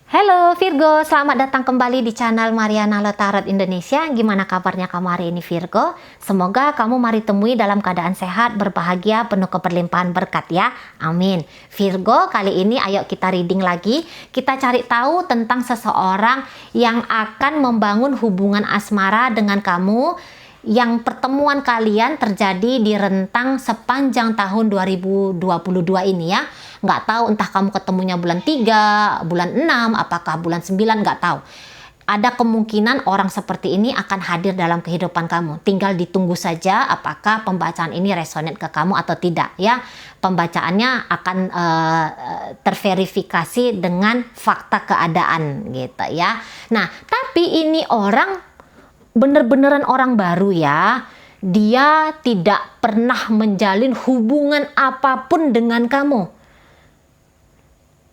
Halo Virgo, selamat datang kembali di channel Mariana Tarot Indonesia. Gimana kabarnya kamu hari ini Virgo? Semoga kamu mari temui dalam keadaan sehat, berbahagia, penuh keberlimpahan berkat ya. Amin. Virgo, kali ini ayo kita reading lagi. Kita cari tahu tentang seseorang yang akan membangun hubungan asmara dengan kamu, yang pertemuan kalian terjadi di rentang sepanjang tahun 2022 ini ya. Nggak tahu entah kamu ketemunya bulan 3, bulan 6, apakah bulan 9, nggak tahu. Ada kemungkinan orang seperti ini akan hadir dalam kehidupan kamu. Tinggal ditunggu saja apakah pembacaan ini resonate ke kamu atau tidak ya. Pembacaannya akan terverifikasi dengan fakta keadaan gitu ya. Nah, tapi ini orang bener-beneran orang baru ya. Dia tidak pernah menjalin hubungan apapun dengan kamu.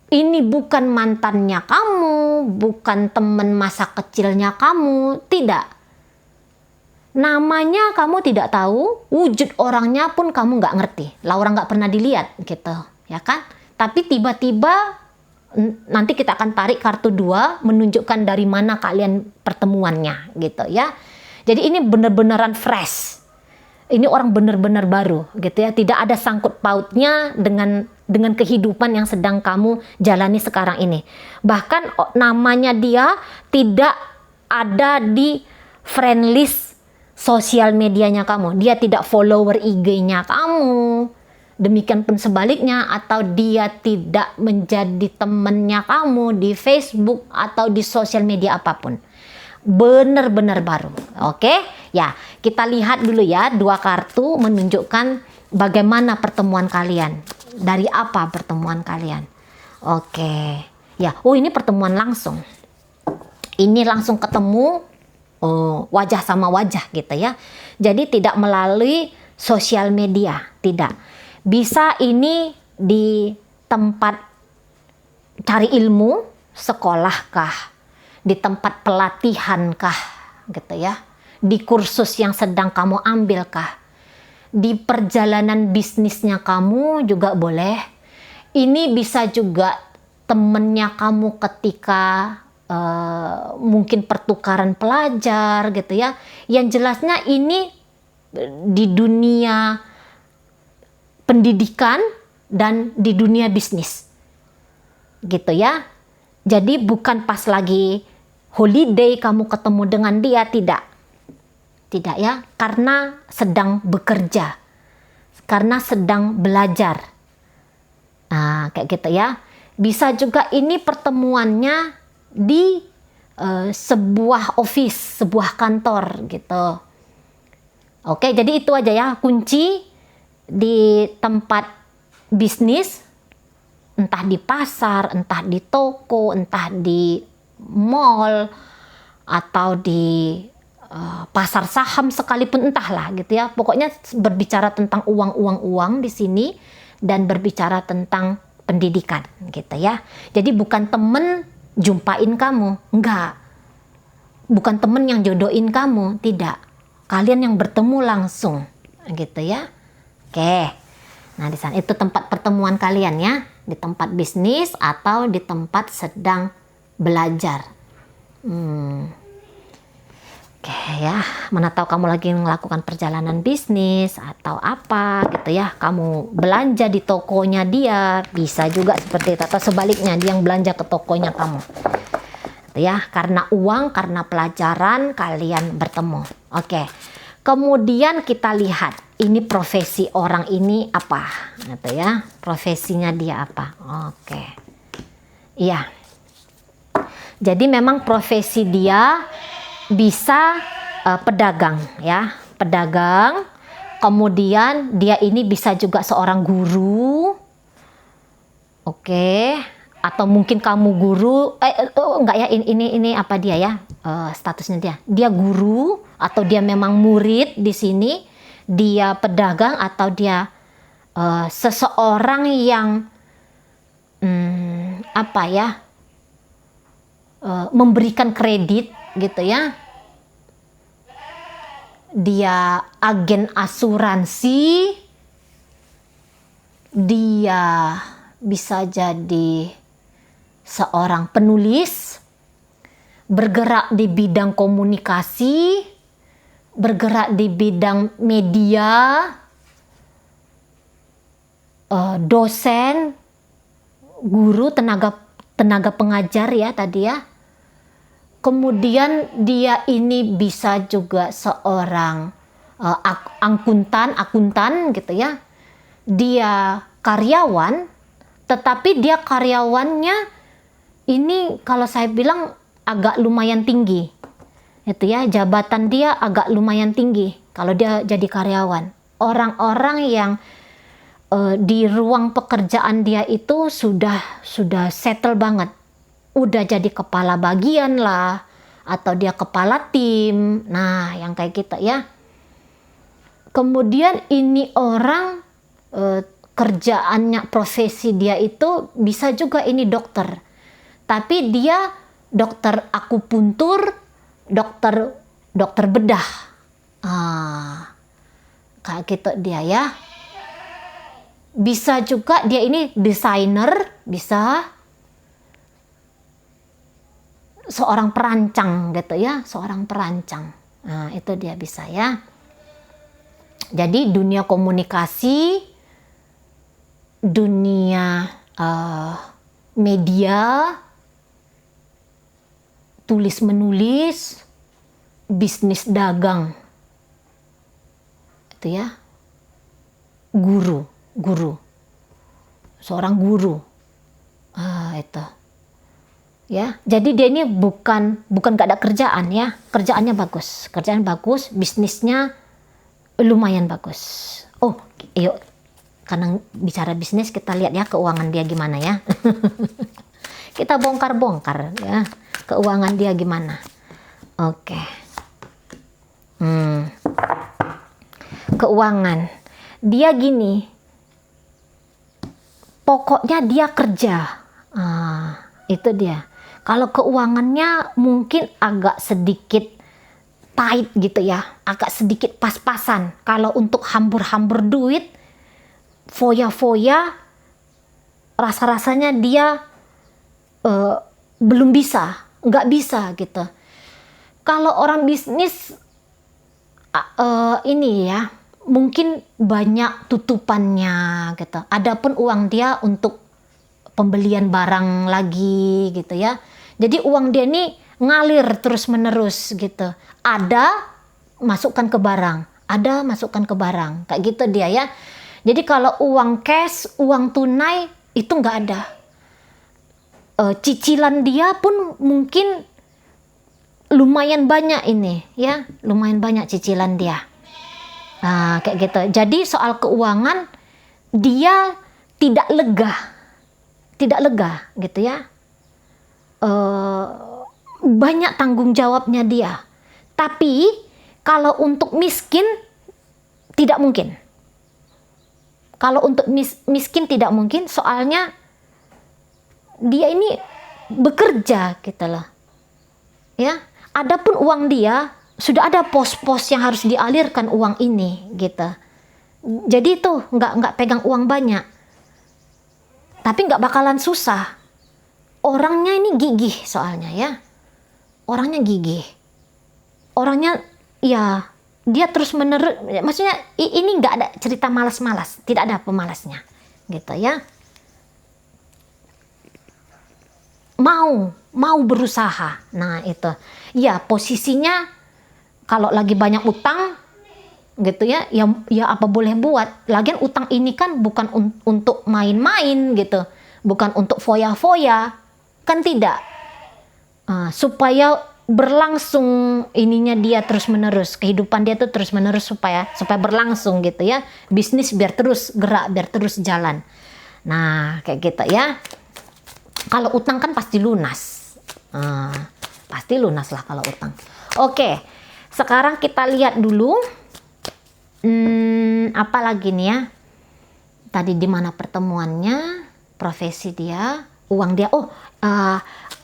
Ini bukan mantannya kamu, bukan teman masa kecilnya kamu, tidak. Namanya kamu tidak tahu, wujud orangnya pun kamu nggak ngerti. Lah orang nggak pernah dilihat gitu, ya kan? Tapi tiba-tiba nanti kita akan tarik kartu 2 menunjukkan dari mana kalian pertemuannya gitu ya. Jadi ini bener-beneran fresh. Ini orang benar-benar baru gitu ya, tidak ada sangkut pautnya dengan kehidupan yang sedang kamu jalani sekarang ini. Bahkan namanya dia tidak ada di friend list sosial medianya kamu. Dia tidak follower IG-nya kamu. Demikian pun sebaliknya, atau dia tidak menjadi temannya kamu di Facebook atau di sosial media apapun. Benar-benar baru. Oke? Ya, kita lihat dulu ya, 2 kartu menunjukkan bagaimana pertemuan kalian. Dari apa pertemuan kalian? Oke. Ya, ini pertemuan langsung. Ini langsung ketemu wajah sama wajah gitu ya. Jadi tidak melalui sosial media, tidak. Bisa ini di tempat cari ilmu, sekolah kah? Di tempat pelatihan kah? Gitu ya. Di kursus yang sedang kamu ambil kah? Di perjalanan bisnisnya kamu juga boleh. Ini bisa juga temennya kamu ketika mungkin pertukaran pelajar gitu ya. Yang jelasnya ini di dunia pendidikan dan di dunia bisnis gitu ya. Jadi bukan pas lagi holiday kamu ketemu dengan dia, tidak ya, karena sedang bekerja, karena sedang belajar. Nah, kayak gitu ya. Bisa juga ini pertemuannya di sebuah office, sebuah kantor gitu. Oke, jadi itu aja ya kunci di tempat bisnis, entah di pasar, entah di toko, entah di mall, atau di pasar saham sekalipun, entahlah gitu ya. Pokoknya berbicara tentang uang di sini dan berbicara tentang pendidikan gitu ya. Jadi bukan temen jumpain kamu, enggak. Bukan temen yang jodohin kamu, tidak. Kalian yang bertemu langsung gitu ya. Oke. Nah, di sana itu tempat pertemuan kalian ya, di tempat bisnis atau di tempat sedang belajar. Oke ya, mana tahu kamu lagi melakukan perjalanan bisnis atau apa gitu ya. Kamu belanja di tokonya dia, bisa juga seperti itu, atau sebaliknya dia yang belanja ke tokonya kamu. Gitu ya, karena uang, karena pelajaran kalian bertemu. Oke. Kemudian kita lihat ini profesi orang ini apa, gitu ya. Profesinya dia apa? Oke. Iya. Jadi memang profesi dia bisa pedagang ya, pedagang. Kemudian dia ini bisa juga seorang guru. Oke. Atau mungkin kamu guru, enggak ya, ini apa dia ya, statusnya dia guru atau dia memang murid di sini, dia pedagang atau dia seseorang yang apa ya, memberikan kredit gitu ya. Dia agen asuransi, dia bisa jadi seorang penulis, bergerak di bidang komunikasi, bergerak di bidang media, dosen, guru, tenaga pengajar ya tadi ya. Kemudian dia ini bisa juga seorang akuntan gitu ya. Dia karyawan, tetapi dia karyawannya ini kalau saya bilang agak lumayan tinggi. Itu ya, jabatan dia agak lumayan tinggi kalau dia jadi karyawan. Orang-orang yang di ruang pekerjaan dia itu sudah settle banget. Udah jadi kepala bagian lah, atau dia kepala tim. Nah, yang kayak gitu ya. Kemudian ini orang kerjaannya, profesi dia itu bisa juga ini dokter. Tapi dia dokter akupuntur, dokter bedah. Kayak gitu dia ya. Bisa juga dia ini desainer, bisa seorang perancang gitu ya, seorang perancang. Nah, itu dia bisa ya. Jadi dunia komunikasi, dunia media, tulis menulis, bisnis dagang. Itu ya. Guru. Seorang guru. Itu. Ya, jadi dia ini bukan gak ada kerjaan ya. Kerjaan bagus, bisnisnya lumayan bagus. Oh, yuk, karena bicara bisnis kita lihat ya keuangan dia gimana ya. Kita bongkar ya, keuangan dia gimana. Oke. Keuangan dia gini, pokoknya dia kerja. Itu dia. Kalau keuangannya mungkin agak sedikit tight gitu ya, agak sedikit pas-pasan. Kalau untuk hambur-hambur duit, foya-foya, rasa-rasanya dia belum bisa, nggak bisa gitu. Kalau orang bisnis ini ya, mungkin banyak tutupannya gitu. Adapun uang dia untuk pembelian barang lagi gitu ya. Jadi uang dia ini ngalir terus menerus gitu. Ada masukkan ke barang, kayak gitu dia ya. Jadi kalau uang cash, uang tunai itu nggak ada. Cicilan dia pun mungkin lumayan banyak ini ya, lumayan banyak cicilan dia. Nah, kayak gitu. Jadi soal keuangan dia tidak lega gitu ya. Banyak tanggung jawabnya dia. Tapi kalau untuk miskin tidak mungkin. Kalau untuk miskin tidak mungkin, soalnya dia ini bekerja gitu loh. Ya, adapun uang dia sudah ada pos-pos yang harus dialirkan uang ini gitu. Jadi itu nggak pegang uang banyak. Tapi nggak bakalan susah. Orangnya ini gigih soalnya ya. Orangnya gigih. Orangnya ya dia terus menerus. Maksudnya ini nggak ada cerita malas-malas. Tidak ada pemalasnya gitu ya. Mau berusaha. Nah itu. Ya posisinya kalau lagi banyak utang gitu ya, ya apa boleh buat. Lagian utang ini kan bukan untuk main-main gitu, bukan untuk foya-foya, kan tidak. Supaya berlangsung ininya dia terus menerus, kehidupan dia tuh terus menerus supaya berlangsung gitu ya, bisnis biar terus gerak, biar terus jalan. Nah kayak gitu ya. Kalau utang kan pasti lunas, pasti lunas lah kalau utang. Oke, sekarang kita lihat dulu. Apa lagi nih ya? Tadi di mana pertemuannya, profesi dia, uang dia.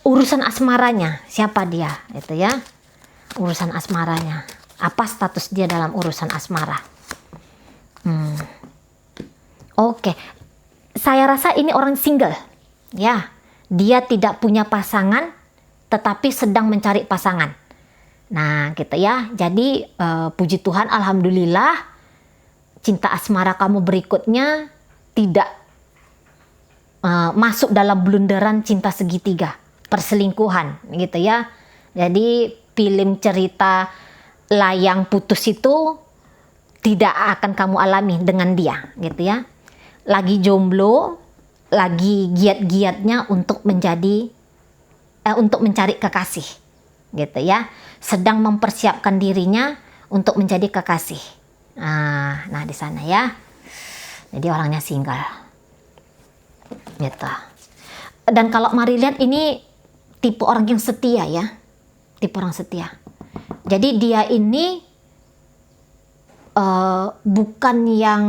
Urusan asmaranya, siapa dia? Itu ya, urusan asmaranya. Apa status dia dalam urusan asmara? Oke. Saya rasa ini orang single, ya. Dia tidak punya pasangan, tetapi sedang mencari pasangan. Nah, gitu ya. Jadi, puji Tuhan, alhamdulillah, cinta asmara kamu berikutnya tidak masuk dalam blunderan cinta segitiga, perselingkuhan, gitu ya. Jadi, film cerita layang putus itu tidak akan kamu alami dengan dia, gitu ya. Lagi jomblo, lagi giat-giatnya untuk mencari kekasih, gitu ya. Sedang mempersiapkan dirinya untuk menjadi kekasih. Nah di sana ya. Jadi orangnya single, gitu. Dan kalau mari lihat ini tipe orang yang setia ya, tipe orang setia. Jadi dia ini bukan yang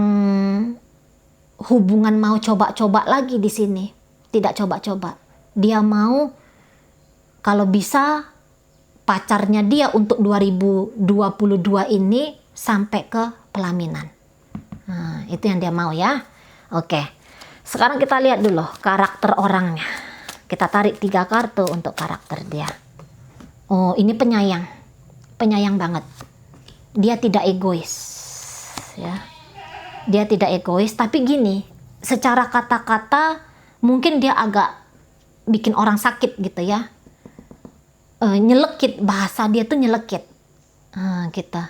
hubungan mau coba-coba lagi di sini, tidak coba-coba. Dia mau kalau bisa pacarnya dia untuk 2022 ini sampai ke pelaminan. Nah, itu yang dia mau ya. Oke. Sekarang kita lihat dulu karakter orangnya. Kita tarik 3 kartu untuk karakter dia. Oh, ini penyayang. Penyayang banget. Dia tidak egois. Ya. Dia tidak egois, tapi gini, secara kata-kata mungkin dia agak bikin orang sakit gitu ya. Nyelekit, bahasa dia tuh nyelekit. Gitu.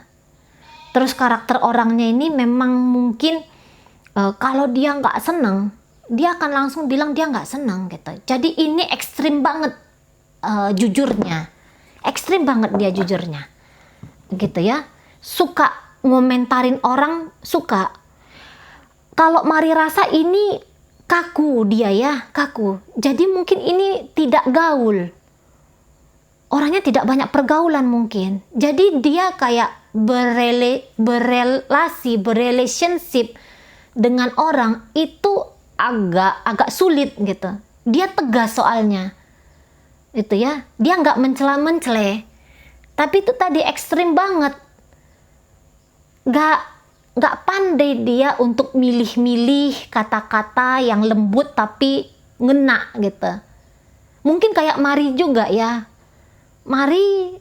Terus karakter orangnya ini memang mungkin kalau dia nggak senang, dia akan langsung bilang dia nggak senang gitu. Jadi ini ekstrim banget jujurnya. Ekstrim banget dia jujurnya. Gitu ya. Suka ngomentarin orang, suka. Kalau Mari rasa ini kaku dia ya, kaku. Jadi mungkin ini tidak gaul. Orangnya tidak banyak pergaulan mungkin. Jadi dia kayak berrelationship dengan orang itu agak sulit gitu. Dia tegas soalnya. Itu ya. Dia nggak mencela-mencele. Tapi itu tadi ekstrim banget. Nggak pandai dia untuk milih-milih kata-kata yang lembut tapi ngena gitu. Mungkin kayak Mari juga ya. Mari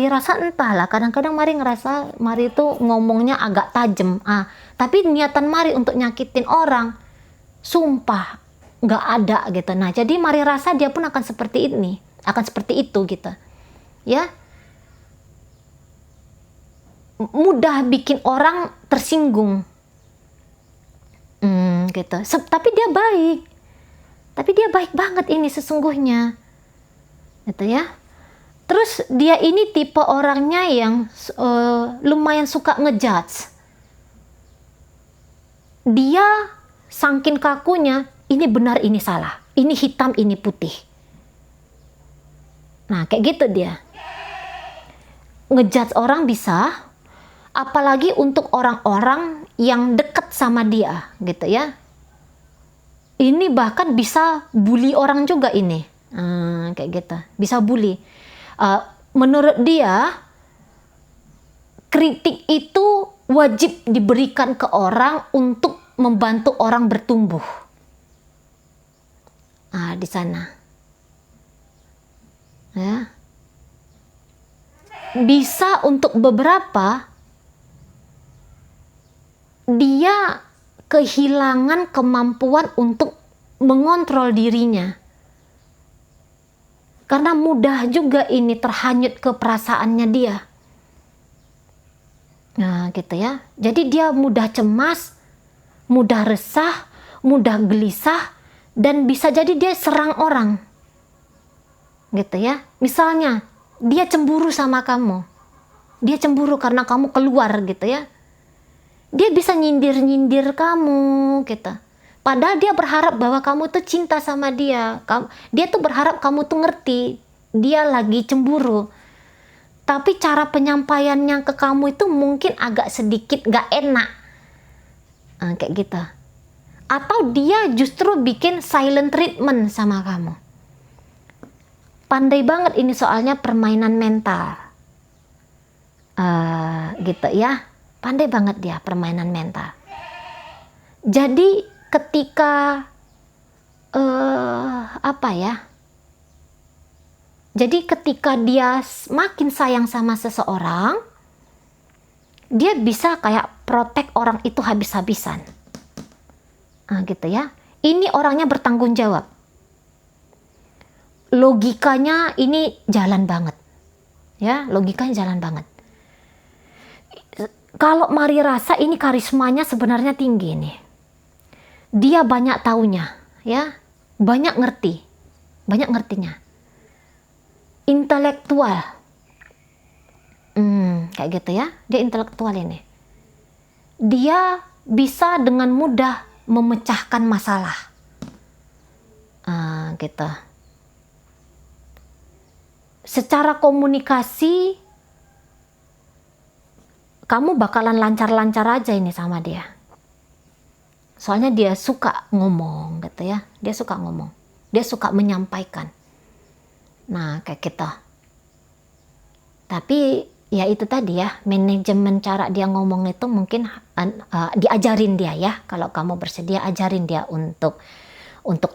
rasa entahlah. Kadang-kadang Mari ngerasa Mari itu ngomongnya agak tajam. Tapi niatan Mari untuk nyakitin orang, sumpah nggak ada gitu. Nah, jadi Mari rasa dia pun akan seperti ini, akan seperti itu gitu. Ya. Mudah bikin orang tersinggung. Gitu. Tapi dia baik. Tapi dia baik banget ini sesungguhnya. Gitu ya. Terus dia ini tipe orangnya yang lumayan suka ngejudge. Dia saking kakunya, ini benar ini salah. Ini hitam ini putih. Nah kayak gitu dia. Ngejudge orang bisa. Apalagi untuk orang-orang yang dekat sama dia, gitu ya. Ini bahkan bisa bully orang juga ini, kayak gitu. Bisa bully. Menurut dia, kritik itu wajib diberikan ke orang untuk membantu orang bertumbuh. Di sana. Ya. Bisa untuk beberapa dia kehilangan kemampuan untuk mengontrol dirinya. Karena mudah juga ini terhanyut ke perasaannya dia. Nah, gitu ya. Jadi dia mudah cemas, mudah resah, mudah gelisah, dan bisa jadi dia serang orang. Gitu ya. Misalnya, dia cemburu sama kamu. Dia cemburu karena kamu keluar gitu ya. Dia bisa nyindir-nyindir kamu gitu. Padahal dia berharap bahwa kamu tuh cinta sama dia. Dia tuh berharap kamu tuh ngerti. Dia lagi cemburu. Tapi cara penyampaiannya ke kamu itu mungkin agak sedikit gak enak. Kayak gitu. Atau dia justru bikin silent treatment sama kamu. Pandai banget ini soalnya permainan mental. Gitu ya. Pandai banget dia permainan mental. Jadi ketika apa ya? Jadi ketika dia makin sayang sama seseorang, dia bisa kayak protek orang itu habis-habisan. Gitu ya. Ini orangnya bertanggung jawab. Logikanya ini jalan banget. Ya, logikanya jalan banget. Kalau Mari rasa ini karismanya sebenarnya tinggi nih. Dia banyak taunya, ya. Banyak ngerti. Banyak ngertinya. Intelektual. Kayak gitu ya. Dia intelektual ini. Dia bisa dengan mudah memecahkan masalah. Gitu. Secara komunikasi, kamu bakalan lancar-lancar aja ini sama dia. Soalnya dia suka ngomong gitu ya. Dia suka ngomong. Dia suka menyampaikan. Nah, kayak gitu. Tapi ya itu tadi ya, manajemen cara dia ngomong itu mungkin diajarin dia ya. Kalau kamu bersedia, ajarin dia untuk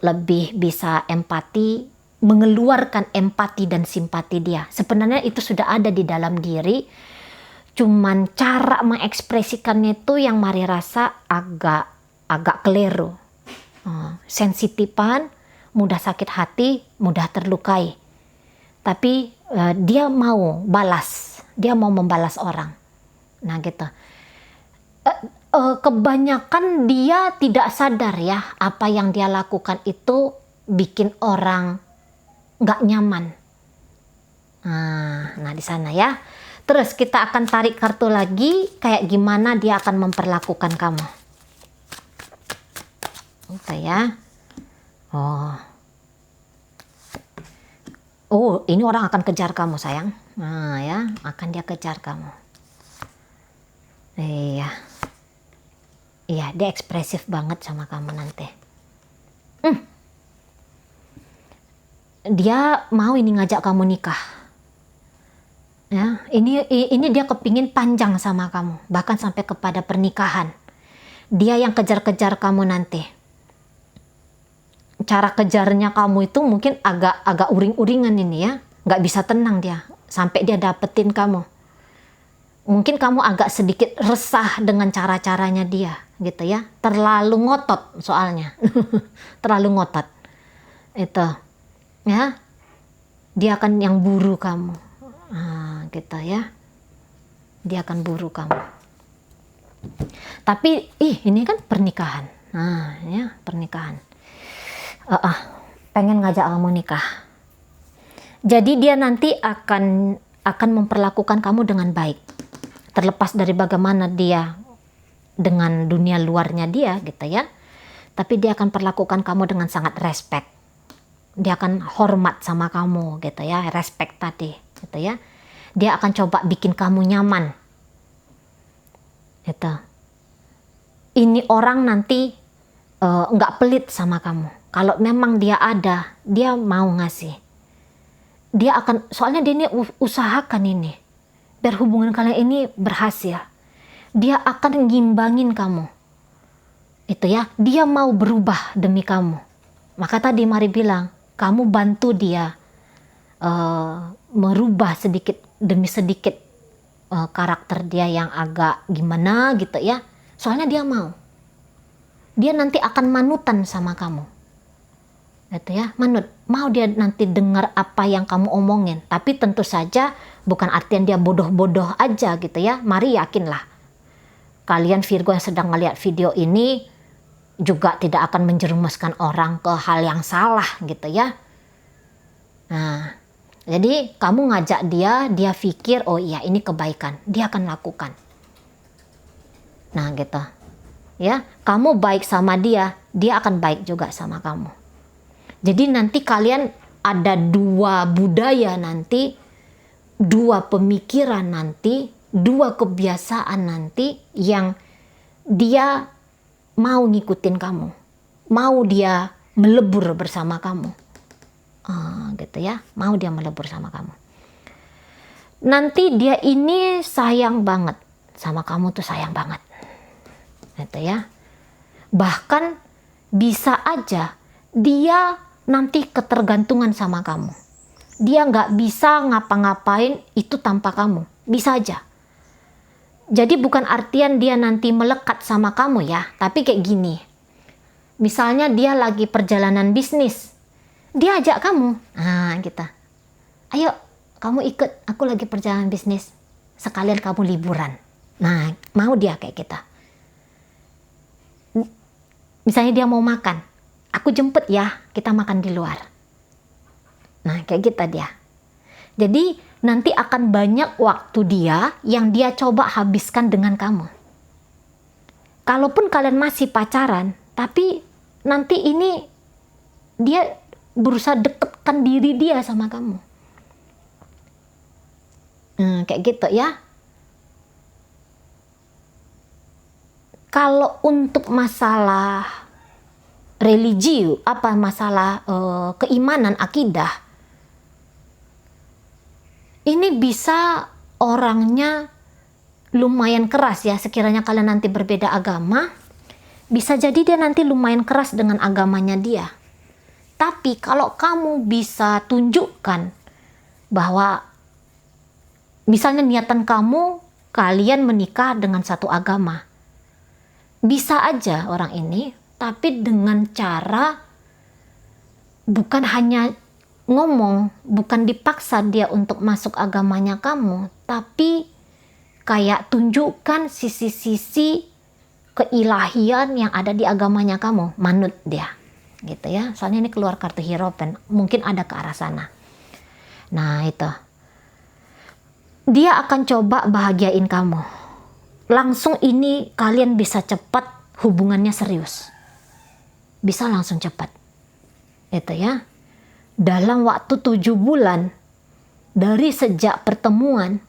lebih bisa empati, mengeluarkan empati dan simpati dia. Sebenarnya itu sudah ada di dalam diri. Cuman cara mengekspresikannya itu yang Mari rasa agak keliru. Sensitifan, mudah sakit hati, mudah terlukai. Tapi dia mau balas, dia mau membalas orang. Nah gitu. Kebanyakan dia tidak sadar ya, apa yang dia lakukan itu bikin orang nggak nyaman. Nah di sana ya. Terus kita akan tarik kartu lagi, kayak gimana dia akan memperlakukan kamu. Oke ya. Oh, ini orang akan kejar kamu sayang. Nah ya, akan dia kejar kamu. Iya. Iya, dia ekspresif banget sama kamu nanti. Dia mau ini ngajak kamu nikah. Ya, ini dia kepingin panjang sama kamu, bahkan sampai kepada pernikahan. Dia yang kejar-kejar kamu nanti. Cara kejarnya kamu itu mungkin agak uring-uringan ini ya, nggak bisa tenang dia sampai dia dapetin kamu. Mungkin kamu agak sedikit resah dengan cara-caranya dia, gitu ya. Terlalu ngotot soalnya, terlalu ngotot. Itu, ya. Dia akan yang buru kamu, gitu ya. Dia akan buru kamu. Tapi, ini kan pernikahan. Nah, ya pernikahan. Pengen ngajak kamu nikah. Jadi dia nanti akan memperlakukan kamu dengan baik. Terlepas dari bagaimana dia dengan dunia luarnya dia gitu ya. Tapi dia akan perlakukan kamu dengan sangat respect. Dia akan hormat sama kamu gitu ya, respect tadi gitu ya. Dia akan coba bikin kamu nyaman. Gitu. Ini orang nanti nggak pelit sama kamu. Kalau memang dia ada, dia mau ngasih. Dia akan, soalnya dia ini usahakan ini. Biar hubungan kalian ini berhasil. Dia akan ngimbangin kamu. Itu ya, dia mau berubah demi kamu. Maka tadi Mari bilang, kamu bantu dia merubah sedikit demi sedikit karakter dia yang agak gimana gitu ya. Soalnya dia mau. Dia nanti akan manutan sama kamu. Gitu ya, manut. Mau dia nanti dengar apa yang kamu omongin. Tapi tentu saja bukan artian dia bodoh-bodoh aja gitu ya. Mari yakinlah. Kalian Virgo yang sedang melihat video ini juga tidak akan menjerumuskan orang ke hal yang salah gitu ya. Nah, jadi kamu ngajak dia pikir, oh iya ini kebaikan. Dia akan lakukan. Nah gitu. Ya, kamu baik sama dia akan baik juga sama kamu. Jadi nanti kalian ada dua budaya nanti, dua pemikiran nanti, dua kebiasaan nanti yang dia mau ngikutin kamu. Mau dia melebur bersama kamu. Gitu ya, mau dia melebur sama kamu. Nanti dia ini sayang banget sama kamu tuh sayang banget. Gitu ya. Bahkan bisa aja dia nanti ketergantungan sama kamu. Dia nggak bisa ngapa-ngapain itu tanpa kamu. Bisa aja. Jadi bukan artian dia nanti melekat sama kamu ya, tapi kayak gini. Misalnya dia lagi perjalanan bisnis, dia ajak kamu. Nah, kita. Ayo, kamu ikut, aku lagi perjalanan bisnis. Sekalian kamu liburan. Nah, mau dia kayak kita. Misalnya dia mau makan, aku jemput ya, kita makan di luar. Nah, kayak kita dia. Jadi, nanti akan banyak waktu dia yang dia coba habiskan dengan kamu. Kalaupun kalian masih pacaran, tapi nanti ini dia berusaha dekatkan diri dia sama kamu. Kayak gitu ya. Kalau untuk masalah religi, masalah keimanan, akidah, ini bisa orangnya lumayan keras ya. Sekiranya kalian nanti berbeda agama, bisa jadi dia nanti lumayan keras dengan agamanya dia. Tapi kalau kamu bisa tunjukkan bahwa misalnya niatan kamu, kalian menikah dengan satu agama, bisa aja orang ini, tapi dengan cara bukan hanya ngomong, bukan dipaksa dia untuk masuk agamanya kamu, tapi kayak tunjukkan sisi-sisi keilahian yang ada di agamanya kamu, manut dia. Gitu ya. Soalnya ini keluar kartu Hierophant, mungkin ada ke arah sana. Nah, itu. Dia akan coba bahagiain kamu. Langsung ini kalian bisa cepat hubungannya serius. Bisa langsung cepat. Itu ya. Dalam waktu 7 bulan dari sejak pertemuan,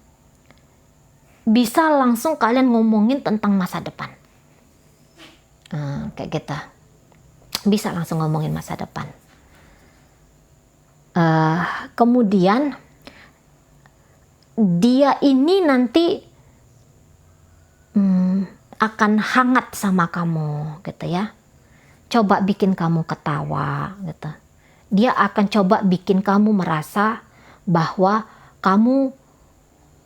bisa langsung kalian ngomongin tentang masa depan. Kayak gitu. Bisa langsung ngomongin masa depan. Kemudian dia ini nanti akan hangat sama kamu gitu ya. Coba bikin kamu ketawa gitu. Dia akan coba bikin kamu merasa bahwa kamu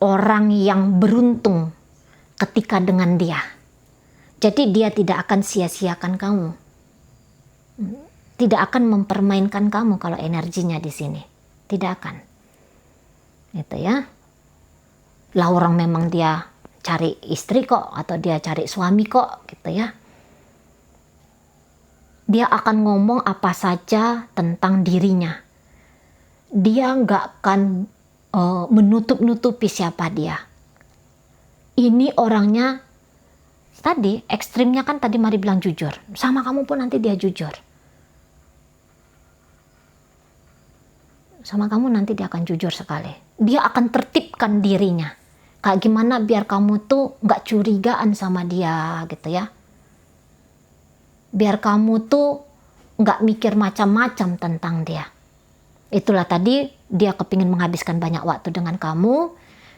orang yang beruntung ketika dengan dia. Jadi dia tidak akan sia-siakan kamu. Tidak akan mempermainkan kamu kalau energinya di sini. Tidak akan. Itu ya. Lah orang memang dia cari istri kok, atau dia cari suami kok gitu ya. Dia akan ngomong apa saja tentang dirinya. Dia nggak akan menutup-nutupi siapa dia. Ini orangnya tadi ekstrimnya kan tadi Mari bilang jujur. Sama kamu pun nanti dia jujur. Sama kamu nanti dia akan jujur sekali. Dia akan tertibkan dirinya. Kayak gimana biar kamu tuh nggak curigaan sama dia gitu ya. Biar kamu tuh nggak mikir macam-macam tentang dia. Itulah tadi dia kepingin menghabiskan banyak waktu dengan kamu.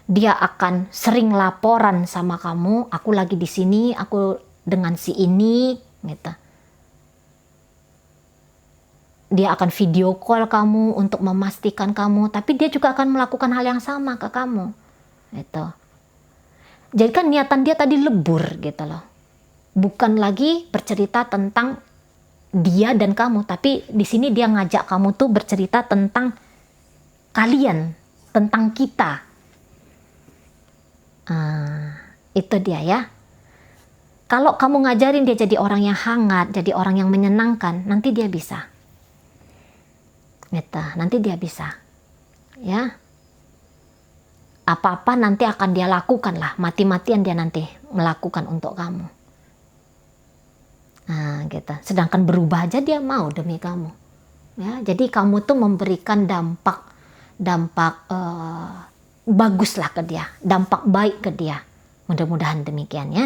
Dia akan sering laporan sama kamu. Aku lagi di sini, aku dengan si ini gitu. Dia akan video call kamu untuk memastikan kamu. Tapi dia juga akan melakukan hal yang sama ke kamu. Itu. Jadi kan niatan dia tadi lebur gitu loh. Bukan lagi bercerita tentang dia dan kamu, tapi di sini dia ngajak kamu tuh bercerita tentang kalian, tentang kita. Itu dia ya. Kalau kamu ngajarin dia jadi orang yang hangat, jadi orang yang menyenangkan, nanti dia bisa. Gitu, nanti dia bisa. Ya. Apa-apa nanti akan dia lakukan lah, mati-matian dia nanti melakukan untuk kamu. Nah, gitu. Sedangkan berubah aja dia mau demi kamu. Ya, jadi kamu tuh memberikan dampak bagus lah ke dia, dampak baik ke dia. Mudah-mudahan demikian ya.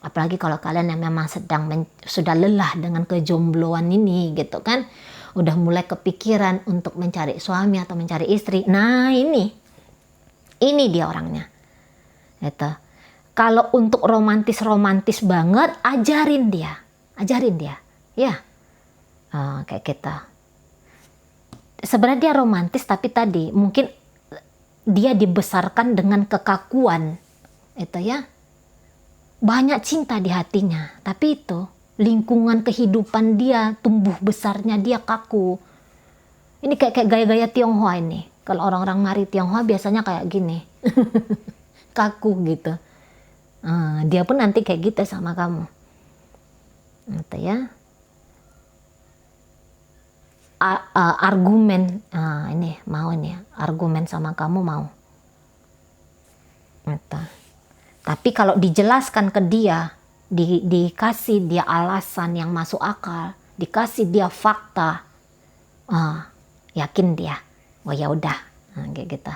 Apalagi kalau kalian yang memang sudah lelah dengan kejombloan ini gitu kan, udah mulai kepikiran untuk mencari suami atau mencari istri. Nah ini dia orangnya. Gitu. Kalau untuk romantis banget, ajarin dia. Ya. Kayak kita. Sebenarnya dia romantis, tapi tadi mungkin dia dibesarkan dengan kekakuan. Itu ya. Banyak cinta di hatinya, tapi itu lingkungan kehidupan dia, tumbuh besarnya dia kaku. Ini kayak gaya-gaya Tionghoa ini. Kalau orang-orang mari Tionghoa biasanya kayak gini. Kaku gitu. Dia pun nanti kayak gitu sama kamu. Gitu ya. Argumen, ini mau nih, argumen sama kamu mau. Gitu. Tapi kalau dijelaskan ke dia, dikasih dia alasan yang masuk akal, dikasih dia fakta, yakin dia, oh ya udah, kayak gitu.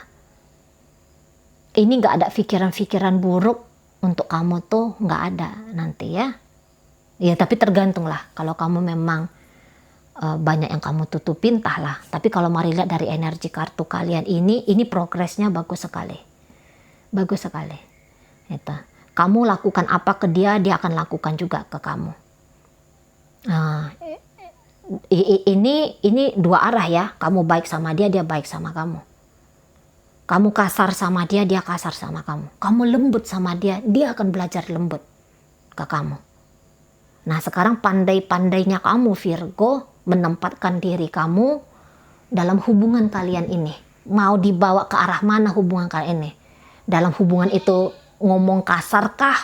Ini nggak ada pikiran-pikiran buruk untuk kamu tuh, nggak ada nanti ya. Ya tapi tergantung lah, kalau kamu memang banyak yang kamu tutupin, entahlah. Tapi kalau mari lihat dari energi kartu kalian ini progresnya bagus sekali. Bagus sekali. Itu. Kamu lakukan apa ke dia, dia akan lakukan juga ke kamu. Ini dua arah ya. Kamu baik sama dia, dia baik sama kamu. Kamu kasar sama dia, dia kasar sama kamu. Kamu lembut sama dia, dia akan belajar lembut ke kamu. Nah sekarang pandai-pandainya kamu Virgo menempatkan diri kamu dalam hubungan kalian ini. Mau dibawa ke arah mana hubungan kalian ini? Dalam hubungan itu ngomong kasar kah?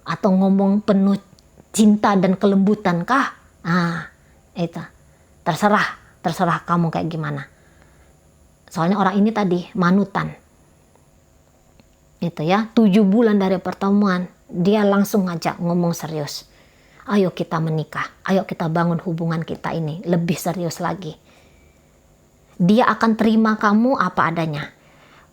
Atau ngomong penuh cinta dan kelembutan kah? Itu. Terserah kamu kayak gimana. Soalnya orang ini tadi manutan. Itu ya, 7 bulan dari pertemuan dia langsung ngajak ngomong serius. Ayo kita menikah, ayo kita bangun hubungan kita ini lebih serius lagi. Dia akan terima kamu apa adanya.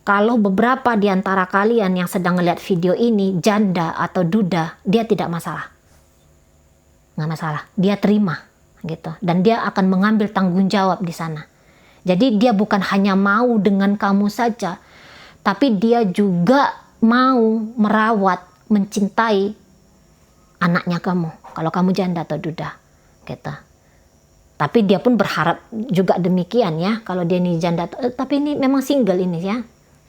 Kalau beberapa di antara kalian yang sedang melihat video ini janda atau duda, dia tidak masalah. Nggak masalah, dia terima gitu. Dan dia akan mengambil tanggung jawab di sana. Jadi dia bukan hanya mau dengan kamu saja, tapi dia juga mau merawat, mencintai anaknya kamu. Kalau kamu janda atau duda, gitu. Tapi dia pun berharap juga demikian ya. Kalau dia ini janda, tapi ini memang single ini ya.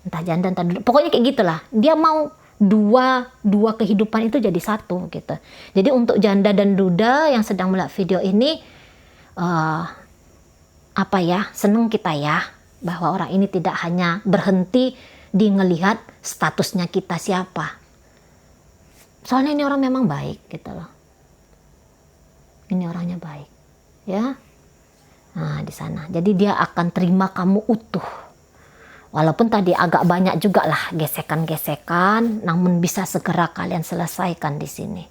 Entah janda, entah duda. Pokoknya kayak gitulah. Dia mau dua kehidupan itu jadi satu gitu. Jadi untuk janda dan duda yang sedang melihat video ini, seneng kita ya. Bahwa orang ini tidak hanya berhenti di ngelihat statusnya kita siapa. Soalnya ini orang memang baik gitu loh. Ini orangnya baik, ya. Nah di sana, jadi dia akan terima kamu utuh. Walaupun tadi agak banyak juga lah gesekan-gesekan, namun bisa segera kalian selesaikan di sini.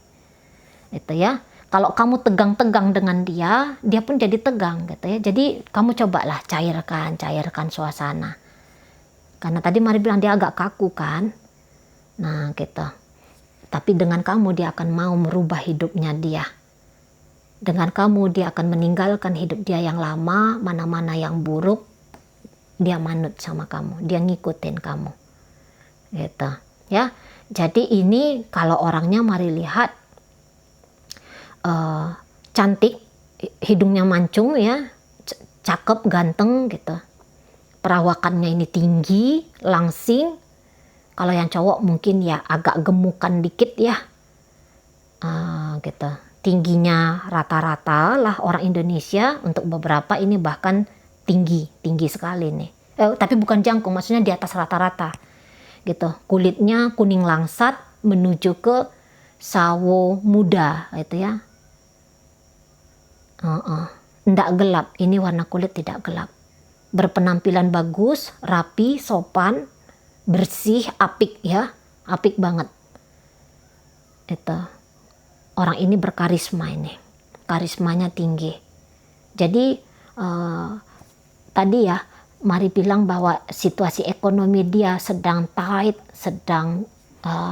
Itu ya. Kalau kamu tegang-tegang dengan dia, dia pun jadi tegang gitu ya. Jadi kamu cobalah cairkan suasana. Karena tadi Mari bilang dia agak kaku kan. Nah gitu. Tapi dengan kamu dia akan mau merubah hidupnya dia. Dengan kamu dia akan meninggalkan hidup dia yang lama, mana-mana yang buruk, dia manut sama kamu, dia ngikutin kamu. Gitu, ya. Jadi ini kalau orangnya Mari lihat cantik, hidungnya mancung ya, cakep, ganteng gitu. Perawakannya ini tinggi, langsing. Kalau yang cowok mungkin ya agak gemukan dikit ya. Gitu. Tingginya rata-rata lah orang Indonesia, untuk beberapa ini bahkan tinggi sekali nih. Tapi bukan jangkung, maksudnya di atas rata-rata gitu. Kulitnya kuning langsat menuju ke sawo muda itu ya. Nggak gelap, ini warna kulit tidak gelap. Berpenampilan bagus, rapi, sopan, bersih, apik ya, apik banget. Itu. Orang ini berkarisma ini. Karismanya tinggi. Jadi tadi ya Mari bilang bahwa situasi ekonomi dia sedang tight, sedang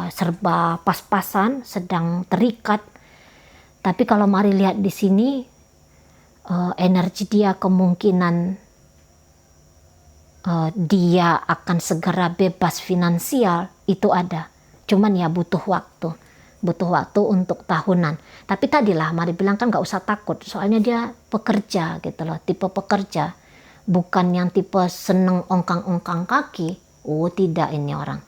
serba pas-pasan, sedang terikat. Tapi kalau Mari lihat di sini energi dia kemungkinan dia akan segera bebas finansial itu ada. Cuman ya butuh waktu. butuh waktu untuk tahunan. Tapi tadilah Mari bilang kan gak usah takut, soalnya dia pekerja gitu loh, tipe pekerja, bukan yang tipe seneng ongkang-ongkang kaki. Oh tidak, ini orang.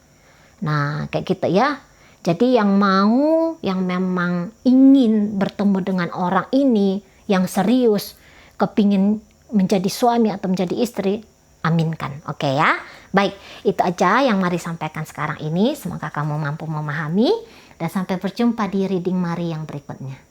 Nah kayak gitu ya. Jadi yang mau, yang memang ingin bertemu dengan orang ini, yang serius, kepingin menjadi suami atau menjadi istri, aminkan. Oke ya. Baik, itu aja yang Mari sampaikan sekarang ini. Semoga kamu mampu memahami. Dan sampai berjumpa di reading Mari yang berikutnya.